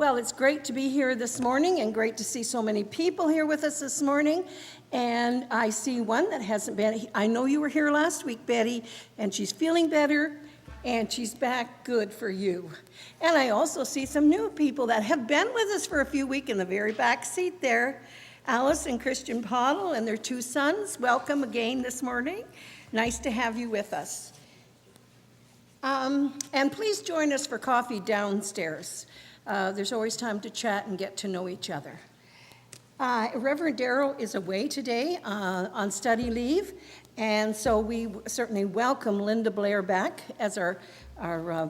Well, it's great to be here this morning and great to see so many people here with us this morning. And I see one that hasn't been. I know you were here last week, Betty, and she's feeling better and she's back. Good for you. And I also see some new people that have been with us for a few weeks in the very back seat there. Alice and Christian Pottle and their two sons. Welcome again this morning. Nice to have you with us. And please join us for coffee downstairs. There's always time to chat and get to know each other. Reverend Darrow is away today on study leave, and so we certainly welcome Linda Blair back as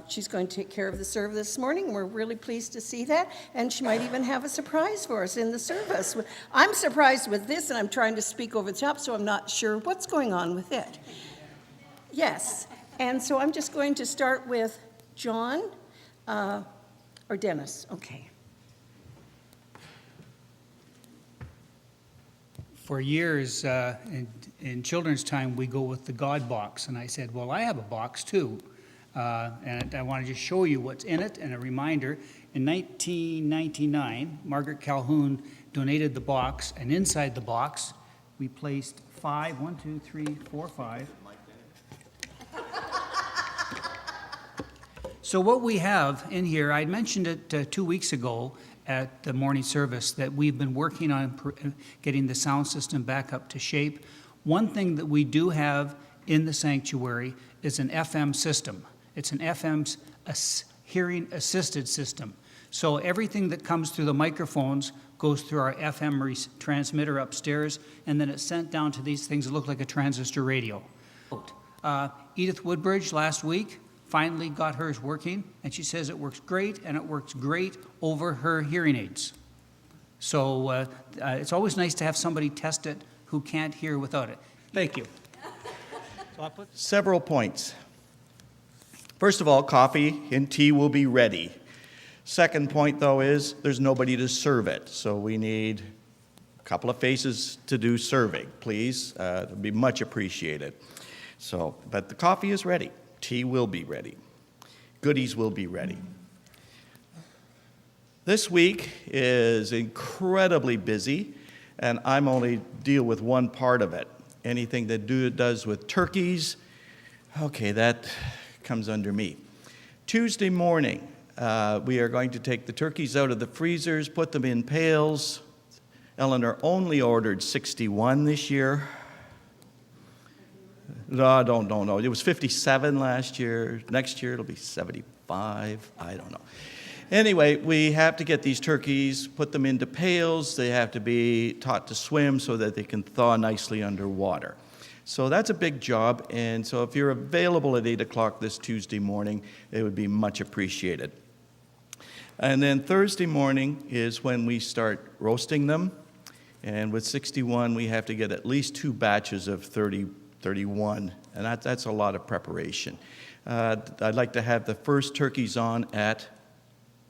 she's going to take care of the service this morning. We're really pleased to see that, and she might even have a surprise for us in the service. I'm surprised with this, and I'm trying to speak over the top, so I'm not sure what's going on with it. Yes, and so I'm just going to start with John. Or Dennis, okay. For years, in children's time, we go with the God box. And I said, well, I have a box too. And I want to just show you what's in it and a reminder. In 1999, Margaret Calhoun donated the box. And inside the box, we placed 5, 1, 2, 3, 4, 5. So what we have in here, I mentioned it 2 weeks ago at the morning service, that we've been working on getting the sound system back up to shape. One thing that we do have in the sanctuary is an FM system. It's an FM hearing assisted system. So everything that comes through the microphones goes through our FM transmitter upstairs, and then it's sent down to these things that look like a transistor radio. Edith Woodbridge last week finally got hers working, and she says it works great, and it works great over her hearing aids. So it's always nice to have somebody test it who can't hear without it. Thank you. So I'll put several points. First of all, coffee and tea will be ready. Second point, though, is there's nobody to serve it, so we need a couple of faces to do serving, please. It would be much appreciated. But the coffee is ready. Tea will be ready. Goodies will be ready. This week is incredibly busy, and I'm only deal with one part of it. Anything that does with turkeys, okay, that comes under me. Tuesday morning, we are going to take the turkeys out of the freezers, put them in pails. Eleanor only ordered 61 this year. No, I don't know. It was 57 last year. Next year it'll be 75. I don't know. Anyway, we have to get these turkeys, put them into pails. They have to be taught to swim so that they can thaw nicely underwater. So that's a big job. And so if you're available at 8 o'clock this Tuesday morning, it would be much appreciated. And then Thursday morning is when we start roasting them. And with 61, we have to get at least 2 batches of 31, and that's a lot of preparation. I'd like to have the first turkeys on at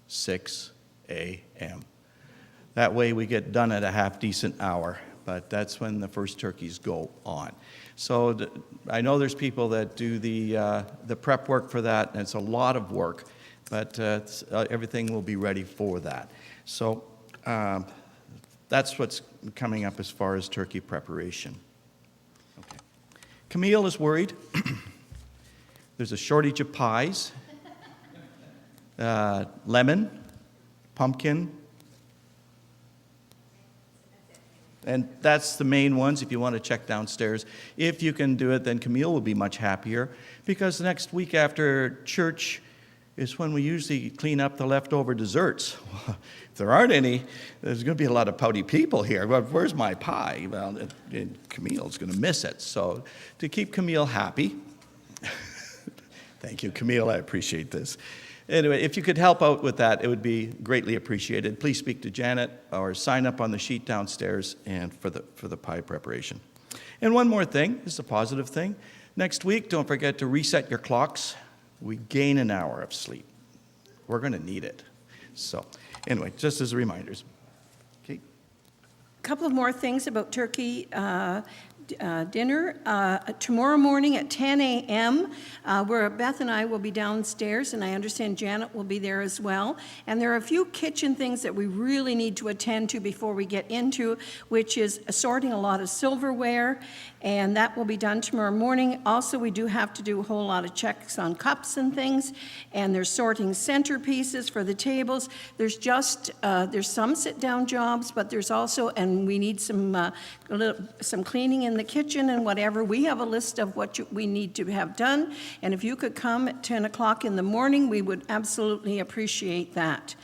6 a.m. That way we get done at a half-decent hour, but that's when the first turkeys go on. So I know there's people that do the prep work for that, and it's a lot of work, but everything will be ready for that. So that's what's coming up as far as turkey preparation. Camille is worried. There's a shortage of pies, lemon, pumpkin, and that's the main ones if you want to check downstairs. If you can do it, then Camille will be much happier, because next week after church is when we usually clean up the leftover desserts. If there aren't any, there's going to be a lot of pouty people here. Well, where's my pie? Well, Camille's going to miss it. So to keep Camille happy, thank you, Camille, I appreciate this. Anyway, if you could help out with that, it would be greatly appreciated. Please speak to Janet or sign up on the sheet downstairs and for the pie preparation. And one more thing, this is a positive thing. Next week, don't forget to reset your clocks. We gain an hour of sleep. We're going to need it. So anyway, just as reminders. Okay. A couple of more things about turkey dinner. Tomorrow morning at 10 a.m., where Beth and I will be downstairs, and I understand Janet will be there as well. And there are a few kitchen things that we really need to attend to before we get into, which is assorting a lot of silverware, and that will be done tomorrow morning. Also, we do have to do a whole lot of checks on cups and things, and there's sorting centerpieces for the tables. There's some sit-down jobs, but there's also, and we need some cleaning in the kitchen and whatever. We have a list of what we need to have done, and if you could come at 10 o'clock in the morning, we would absolutely appreciate that.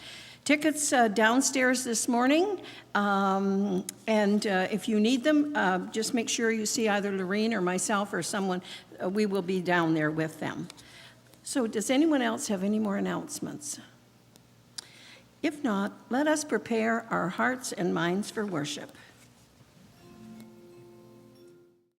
Tickets downstairs this morning, and if you need them, just make sure you see either Lorene or myself or someone. We will be down there with them. So does anyone else have any more announcements? If not, let us prepare our hearts and minds for worship.